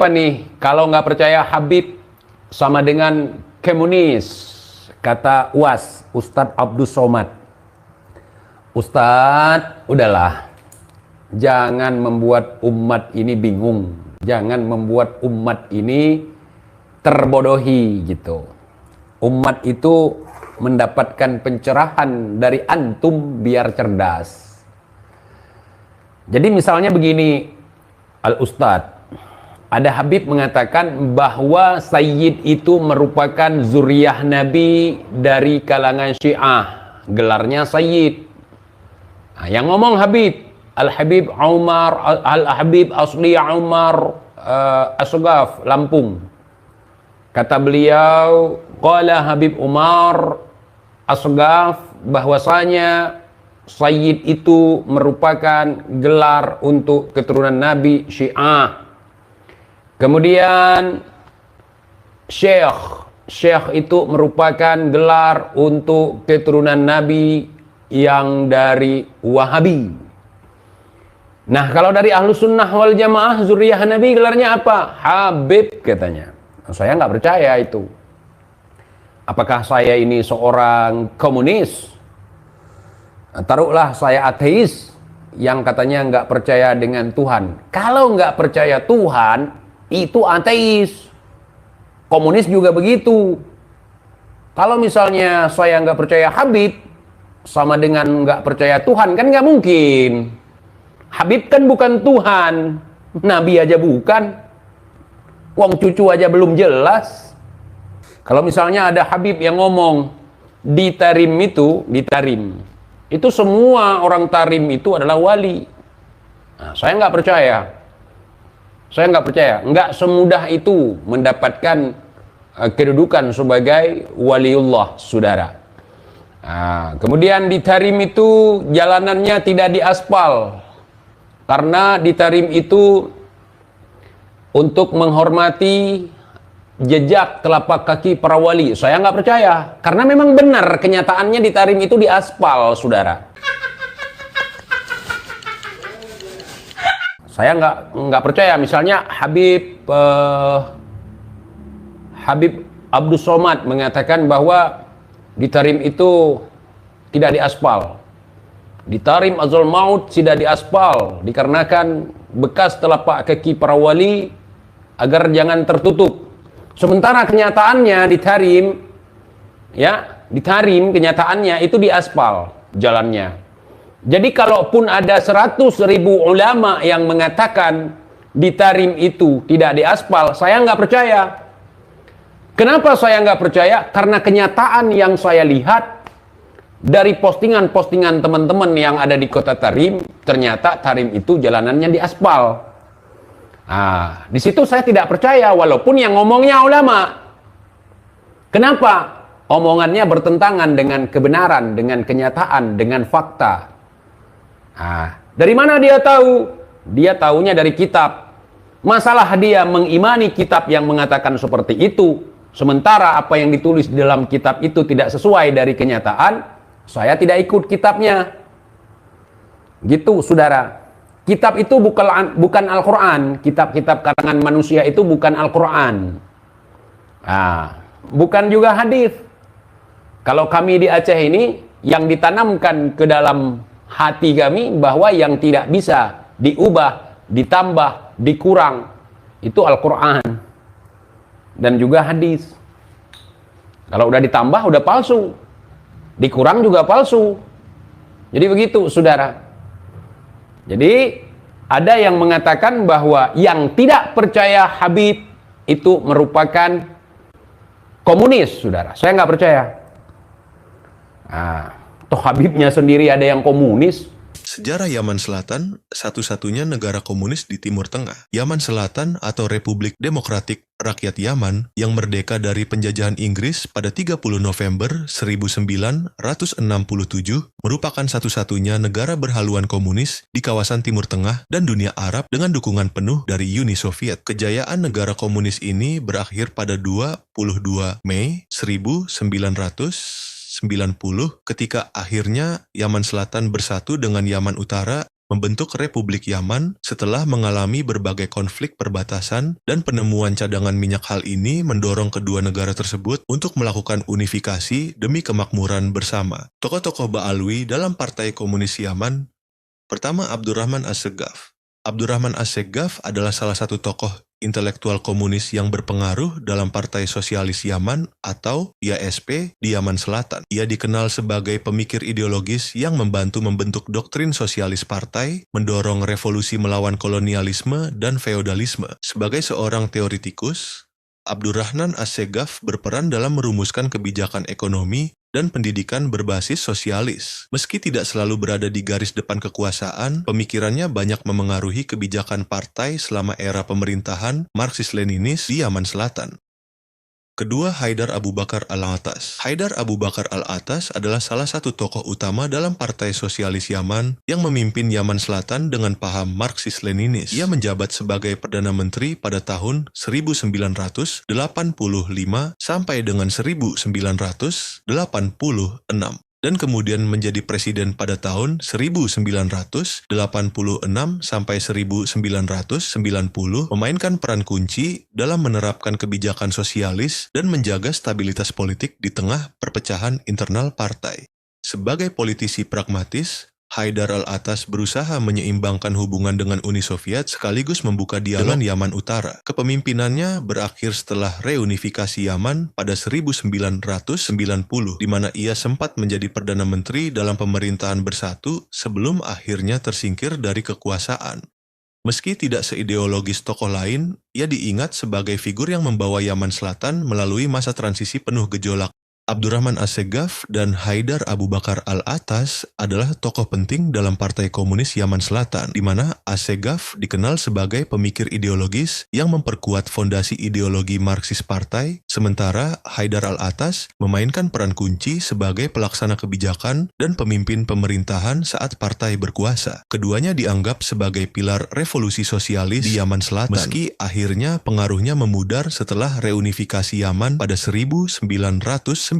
Apa nih, kalau nggak percaya Habib sama dengan komunis, kata UAS, Ustadz Abdus Somad. Ustadz, udahlah, jangan membuat umat ini bingung, jangan membuat umat ini terbodohi gitu. Umat itu mendapatkan pencerahan dari antum biar cerdas. Jadi misalnya begini, Al-Ustadz, ada Habib mengatakan bahwa Sayyid itu merupakan zuriyah Nabi dari kalangan Syiah. Gelarnya Sayyid. Nah, yang ngomong Habib, Al-Habib Umar, Al-Habib Asli Umar Asghaf, Lampung. Kata beliau, qala Habib Umar Asghaf, bahwasanya Sayyid itu merupakan gelar untuk keturunan Nabi Syiah. Kemudian Syekh itu merupakan gelar untuk keturunan Nabi yang dari Wahabi. Nah, kalau dari Ahlus Sunnah wal Jamaah, zuriyah Nabi gelarnya apa? Habib katanya. Saya nggak percaya itu. Apakah saya ini seorang komunis? Taruhlah saya ateis yang katanya nggak percaya dengan Tuhan. Kalau nggak percaya Tuhan, itu ateis. Komunis juga begitu. Kalau misalnya saya nggak percaya Habib sama dengan nggak percaya Tuhan, kan nggak mungkin. Habib kan bukan Tuhan, Nabi aja bukan, wong cucu aja belum jelas. Kalau misalnya ada Habib yang ngomong di Tarim itu semua orang Tarim itu adalah wali. Nah, saya nggak percaya. Saya nggak percaya, nggak semudah itu mendapatkan kedudukan sebagai waliullah, saudara. Nah, kemudian di Tarim itu jalanannya tidak diaspal, karena di Tarim itu untuk menghormati jejak telapak kaki para wali. Saya nggak percaya, karena memang benar kenyataannya di Tarim itu diaspal, saudara. Saya nggak percaya. Misalnya Habib Abdus Somad mengatakan bahwa di Tarim itu tidak diaspal. Di Tarim Azal Maut tidak diaspal dikarenakan bekas telapak kaki para wali agar jangan tertutup. Sementara kenyataannya di Tarim kenyataannya itu diaspal jalannya. Jadi kalaupun ada 100.000 ulama yang mengatakan di Tarim itu tidak diaspal, saya nggak percaya. Kenapa saya nggak percaya? Karena kenyataan yang saya lihat dari postingan-postingan teman-teman yang ada di kota Tarim, ternyata Tarim itu jalanannya diaspal. Nah, di situ saya tidak percaya, walaupun yang ngomongnya ulama. Kenapa? Omongannya bertentangan dengan kebenaran, dengan kenyataan, dengan fakta. Nah, dari mana dia tahu? Dia tahunya dari kitab. Masalah dia mengimani kitab yang mengatakan seperti itu, sementara apa yang ditulis di dalam kitab itu tidak sesuai dari kenyataan, saya tidak ikut kitabnya. Gitu, saudara. Kitab itu bukan Al-Quran. Kitab-kitab karangan manusia itu bukan Al-Quran. Nah, bukan juga hadis. Kalau kami di Aceh ini, yang ditanamkan ke dalam hati kami bahwa yang tidak bisa diubah, ditambah, dikurang, itu Al-Quran dan juga hadis. Kalau udah ditambah udah palsu, dikurang juga palsu. Jadi begitu, saudara. Jadi ada yang mengatakan bahwa yang tidak percaya Habib itu merupakan komunis, saudara. Saya nggak percaya. Nah, toh Habibnya sendiri ada yang komunis. Sejarah Yaman Selatan, satu-satunya negara komunis di Timur Tengah. Yaman Selatan atau Republik Demokratik Rakyat Yaman yang merdeka dari penjajahan Inggris pada 30 November 1967 merupakan satu-satunya negara berhaluan komunis di kawasan Timur Tengah dan dunia Arab dengan dukungan penuh dari Uni Soviet. Kejayaan negara komunis ini berakhir pada 22 Mei 1990 ketika akhirnya Yaman Selatan bersatu dengan Yaman Utara membentuk Republik Yaman setelah mengalami berbagai konflik perbatasan, dan penemuan cadangan minyak hal ini mendorong kedua negara tersebut untuk melakukan unifikasi demi kemakmuran bersama. Tokoh-tokoh Ba'alwi dalam Partai Komunis Yaman. Pertama, Abdurrahman As-Seggaf. Abdurrahman As-Seggaf adalah salah satu tokoh intelektual komunis yang berpengaruh dalam Partai Sosialis Yaman atau YSP di Yaman Selatan. Ia dikenal sebagai pemikir ideologis yang membantu membentuk doktrin sosialis partai, mendorong revolusi melawan kolonialisme dan feodalisme. Sebagai seorang teoretikus, Abdurrahman As-Seggaf berperan dalam merumuskan kebijakan ekonomi dan pendidikan berbasis sosialis. Meski tidak selalu berada di garis depan kekuasaan, pemikirannya banyak memengaruhi kebijakan partai selama era pemerintahan Marxis-Leninis di Yaman Selatan. Kedua, Haidar Abu Bakar Al-Attas. Haidar Abu Bakar Al-Attas adalah salah satu tokoh utama dalam Partai Sosialis Yaman yang memimpin Yaman Selatan dengan paham Marxis-Leninis. Ia menjabat sebagai Perdana Menteri pada tahun 1985 sampai dengan 1986 dan kemudian menjadi presiden pada tahun 1986 sampai 1990, memainkan peran kunci dalam menerapkan kebijakan sosialis dan menjaga stabilitas politik di tengah perpecahan internal partai. Sebagai politisi pragmatis, Haidar Al-Attas berusaha menyeimbangkan hubungan dengan Uni Soviet sekaligus membuka dialog dengan Yaman Utara. Kepemimpinannya berakhir setelah reunifikasi Yaman pada 1990, di mana ia sempat menjadi Perdana Menteri dalam pemerintahan bersatu sebelum akhirnya tersingkir dari kekuasaan. Meski tidak seideologis tokoh lain, ia diingat sebagai figur yang membawa Yaman Selatan melalui masa transisi penuh gejolak. Abdurrahman As-Seggaf dan Haidar Abu Bakar Al-Attas adalah tokoh penting dalam Partai Komunis Yaman Selatan, di mana As-Seggaf dikenal sebagai pemikir ideologis yang memperkuat fondasi ideologi Marxis partai, sementara Haidar Al-Attas memainkan peran kunci sebagai pelaksana kebijakan dan pemimpin pemerintahan saat partai berkuasa. Keduanya dianggap sebagai pilar revolusi sosialis di Yaman Selatan, meski akhirnya pengaruhnya memudar setelah reunifikasi Yaman pada 1990.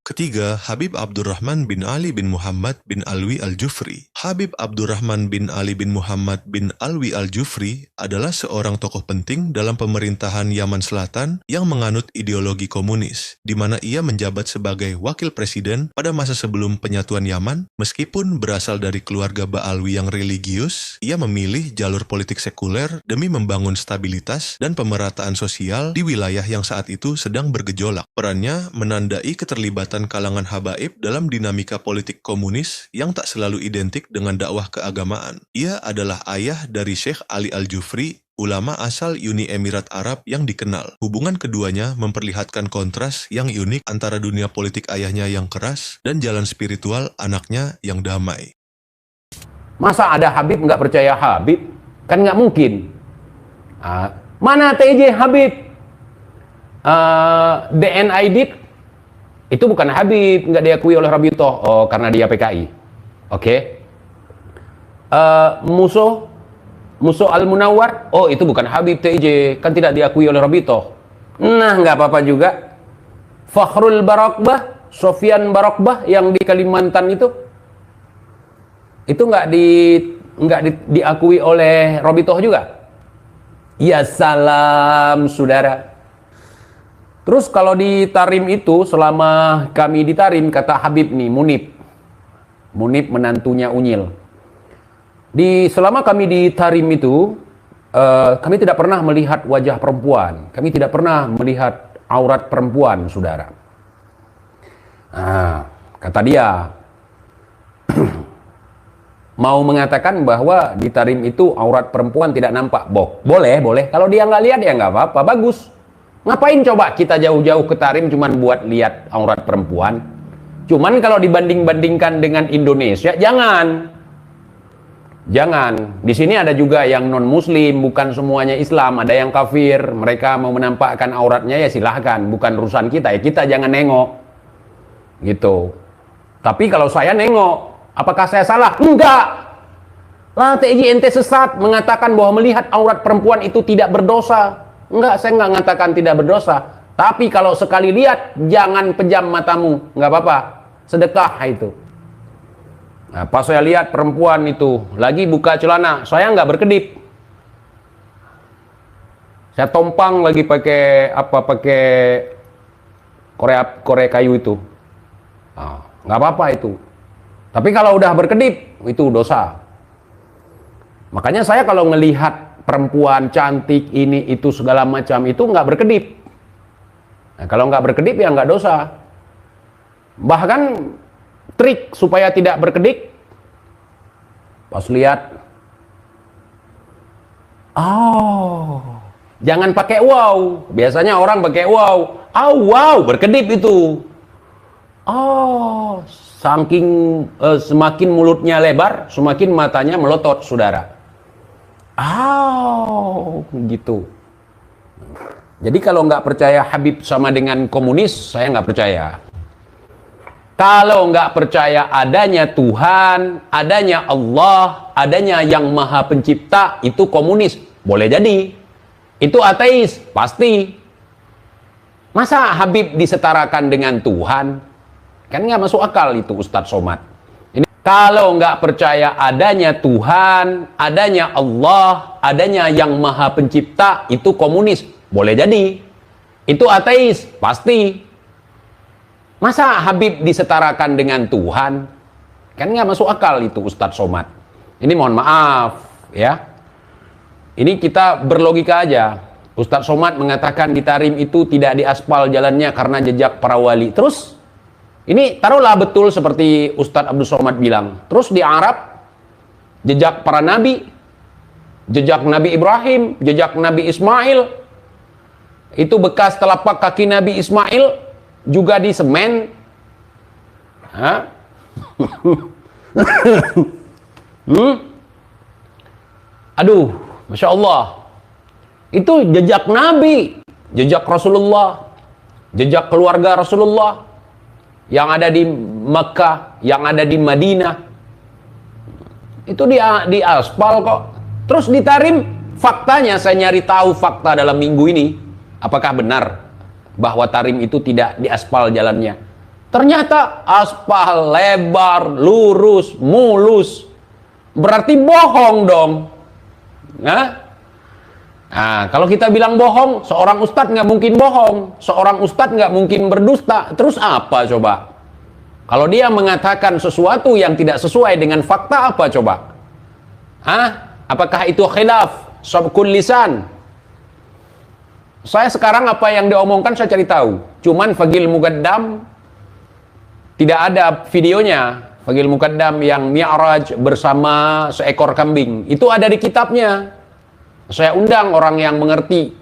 Ketiga, Habib Abdurrahman bin Ali bin Muhammad bin Alwi Al-Jufri. Habib Abdurrahman bin Ali bin Muhammad bin Alwi Al-Jufri adalah seorang tokoh penting dalam pemerintahan Yaman Selatan yang menganut ideologi komunis, di mana ia menjabat sebagai wakil presiden pada masa sebelum penyatuan Yaman. Meskipun berasal dari keluarga Ba'alwi yang religius, ia memilih jalur politik sekuler demi membangun stabilitas dan pemerataan sosial di wilayah yang saat itu sedang bergejolak. Perannya menandai keterlibatan kalangan habaib dalam dinamika politik komunis yang tak selalu identik dengan dakwah keagamaan. Ia adalah ayah dari Syekh Ali Al-Jufri, ulama asal Uni Emirat Arab yang dikenal. Hubungan keduanya memperlihatkan kontras yang unik antara dunia politik ayahnya yang keras dan jalan spiritual anaknya yang damai. Masa ada Habib nggak percaya Habib? Kan nggak mungkin. Mana TJ Habib? DNID itu bukan Habib, nggak diakui oleh Rabitoh. Oh, karena dia PKI. Oke. Musuh Al-Munawwar. Oh, itu bukan Habib TJ, kan tidak diakui oleh Rabitoh. Nah, nggak apa-apa juga. Fakhrul Barakbah, Sofyan Barakbah yang di Kalimantan itu nggak diakui oleh Rabitoh juga. Ya salam, saudara. Terus kalau di Tarim itu, selama kami di Tarim, kata Habib nih, Munib menantunya Unyil. Selama kami di Tarim itu, kami tidak pernah melihat wajah perempuan. Kami tidak pernah melihat aurat perempuan, saudara. Kata dia, mau mengatakan bahwa di Tarim itu aurat perempuan tidak nampak. Boleh. Kalau dia nggak lihat ya nggak apa-apa, bagus. Ngapain coba kita jauh-jauh ke Tarim cuman buat lihat aurat perempuan? Cuman kalau dibanding-bandingkan dengan Indonesia, jangan. Di sini ada juga yang non-muslim, bukan semuanya Islam, ada yang kafir. Mereka mau menampakkan auratnya ya silahkan, bukan urusan kita. Ya kita jangan nengok. Gitu. Tapi kalau saya nengok, apakah saya salah? Enggak. Lah TJ ente sesat mengatakan bahwa melihat aurat perempuan itu tidak berdosa. Enggak, saya enggak mengatakan tidak berdosa. Tapi kalau sekali lihat, jangan pejam matamu. Enggak apa-apa. Sedekah itu. Nah, pas saya lihat perempuan itu lagi buka celana, saya nggak berkedip. Saya tompang lagi pakai korek kayu itu. Nah, nggak apa-apa itu. Tapi kalau udah berkedip, itu dosa. Makanya saya kalau ngelihat perempuan cantik ini itu segala macam itu nggak berkedip. Nah, kalau nggak berkedip ya nggak dosa. Bahkan trik supaya tidak berkedip, pas lihat, jangan pakai wow. Biasanya orang pakai wow. Wow, berkedip itu. Saking semakin mulutnya lebar, semakin matanya melotot, saudara. Gitu. Jadi kalau nggak percaya Habib sama dengan komunis, saya nggak percaya. Kalau nggak percaya adanya Tuhan, adanya Allah, adanya yang Maha Pencipta, itu komunis. Boleh jadi. Itu ateis, pasti. Masa Habib disetarakan dengan Tuhan? Kan nggak masuk akal itu, Ustadz Somad. Ini kalau nggak percaya adanya Tuhan, adanya Allah, adanya yang Maha Pencipta, itu komunis. Boleh jadi. Itu ateis, pasti. Masa Habib disetarakan dengan Tuhan? Kan nggak masuk akal itu, Ustadz Somad. Ini mohon maaf, ya. Ini kita berlogika aja. Ustadz Somad mengatakan di Tarim itu tidak diaspal jalannya karena jejak para wali. Terus, ini taruhlah betul seperti Ustadz Abdul Somad bilang. Terus di Arab, jejak para nabi, jejak Nabi Ibrahim, jejak Nabi Ismail, itu bekas telapak kaki Nabi Ismail, juga di semen. Aduh, Masya Allah. Itu jejak Nabi, jejak Rasulullah, jejak keluarga Rasulullah yang ada di Mekah, yang ada di Madinah. Itu di aspal kok. Terus di Tarim, faktanya saya nyari tahu fakta dalam minggu ini, apakah benar bahwa Tarim itu tidak diaspal jalannya. Ternyata aspal, lebar, lurus, mulus. Berarti bohong dong. Nah, kalau kita bilang bohong, seorang ustadz nggak mungkin bohong. Seorang ustadz nggak mungkin berdusta. Terus apa coba? Kalau dia mengatakan sesuatu yang tidak sesuai dengan fakta, apa coba? Apakah itu khilaf, sabkul lisan? Saya sekarang apa yang diomongkan saya cari tahu. Cuman Fagil Muqaddam tidak ada videonya. Fagil Muqaddam yang Mi'raj bersama seekor kambing. Itu ada di kitabnya. Saya undang orang yang mengerti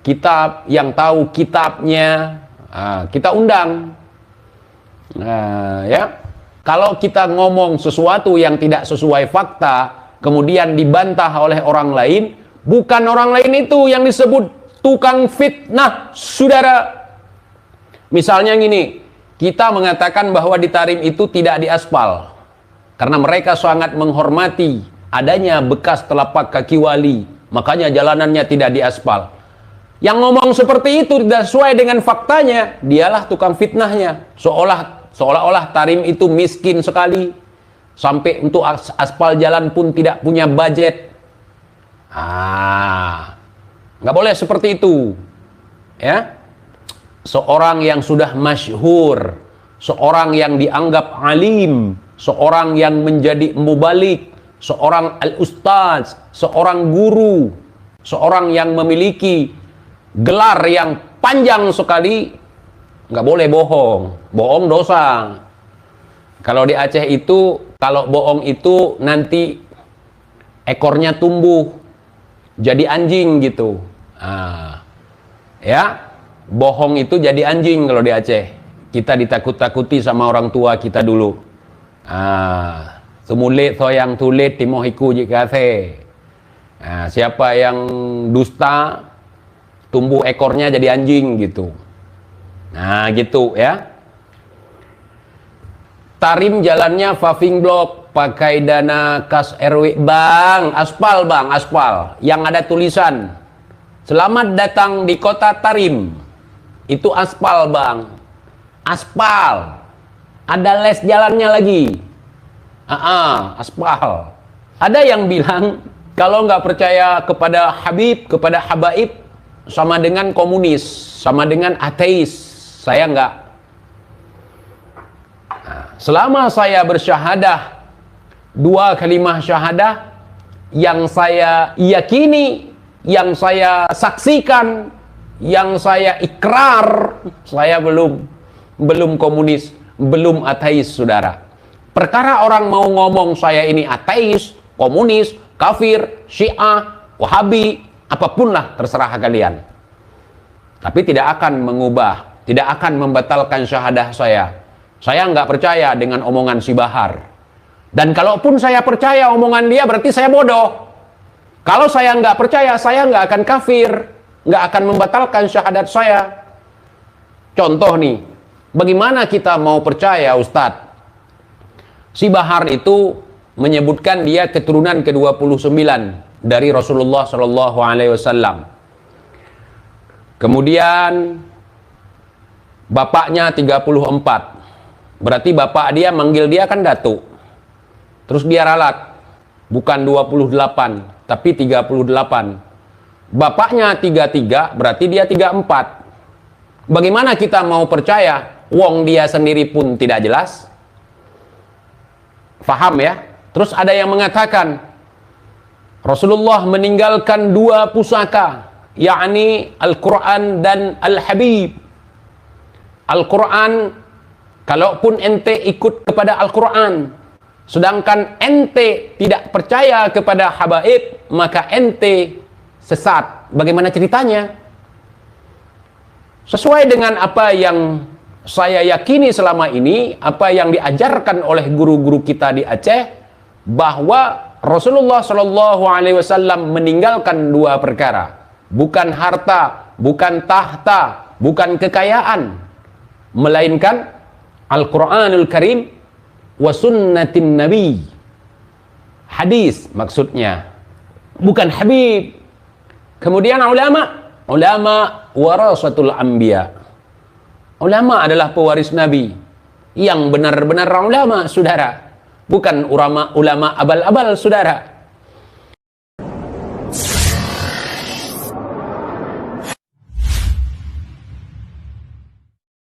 kitab, yang tahu kitabnya. Kita undang. Ya. Kalau kita ngomong sesuatu yang tidak sesuai fakta, kemudian dibantah oleh orang lain, bukan orang lain itu yang disebut tukang fitnah, saudara. Misalnya gini, kita mengatakan bahwa di Tarim itu tidak diaspal karena mereka sangat menghormati adanya bekas telapak kaki wali, makanya jalanannya tidak diaspal. Yang ngomong seperti itu tidak sesuai dengan faktanya, dialah tukang fitnahnya. Seolah-olah Tarim itu miskin sekali, sampai untuk aspal jalan pun tidak punya budget. Nggak boleh seperti itu, ya. Seorang yang sudah masyhur, seorang yang dianggap alim, seorang yang menjadi mubalik, seorang al-ustaz, seorang guru, seorang yang memiliki gelar yang panjang sekali, nggak boleh bohong. Bohong dosa. Kalau di Aceh itu, kalau bohong itu nanti ekornya tumbuh jadi anjing gitu. Ya, bohong itu jadi anjing kalau di Aceh. Kita ditakut-takuti sama orang tua kita dulu. Tumulit yang tulit timohiku jikase. Siapa yang dusta, tumbuh ekornya jadi anjing gitu. Gitu ya. Tarim jalannya paving block, pakai dana kas RW. Bang, aspal bang, aspal. Yang ada tulisan, selamat datang di kota Tarim. Itu aspal bang. Aspal. Ada les jalannya lagi. Aspal. Ada yang bilang kalau nggak percaya kepada Habib, kepada Habaib, sama dengan komunis, sama dengan ateis. Saya nggak. Selama saya bersyahadah 2 kalimah syahadah, yang saya yakini, yang saya saksikan, yang saya ikrar, saya belum komunis, belum ateis, saudara. Perkara orang mau ngomong saya ini ateis, komunis, kafir, syiah, wahabi, apapun lah, terserah kalian. Tapi tidak akan mengubah, tidak akan membatalkan syahadah saya. Saya nggak percaya dengan omongan si Bahar. Dan kalaupun saya percaya omongan dia, berarti saya bodoh. Kalau saya nggak percaya, saya nggak akan kafir, nggak akan membatalkan syahadat saya. Contoh nih, bagaimana kita mau percaya, Ustadz? Si Bahar itu menyebutkan dia keturunan ke-29 dari Rasulullah Shallallahu Alaihi Wasallam. Kemudian bapaknya 34. Berarti bapak dia manggil dia kan Datuk. Terus dia ralat, bukan 28, tapi 38. Bapaknya 33, berarti dia 34. Bagaimana kita mau percaya? Wong dia sendiri pun tidak jelas. Faham ya? Terus ada yang mengatakan Rasulullah meninggalkan 2 pusaka, yakni Al-Quran dan Al-Habib. Al-Quran, kalaupun ente ikut kepada Al-Quran, sedangkan ente tidak percaya kepada Habaib, maka ente sesat. Bagaimana ceritanya? Sesuai dengan apa yang saya yakini selama ini, apa yang diajarkan oleh guru-guru kita di Aceh, bahwa Rasulullah Shallallahu Alaihi Wasallam meninggalkan 2 perkara, bukan harta, bukan tahta, bukan kekayaan, melainkan Al-Quranul Karim wa sunnatin Nabi. Hadis maksudnya, bukan Habib. Kemudian ulama warasatul anbiya. Ulama adalah pewaris Nabi. Yang benar-benar ulama, saudara. Bukan ulama abal-abal, saudara.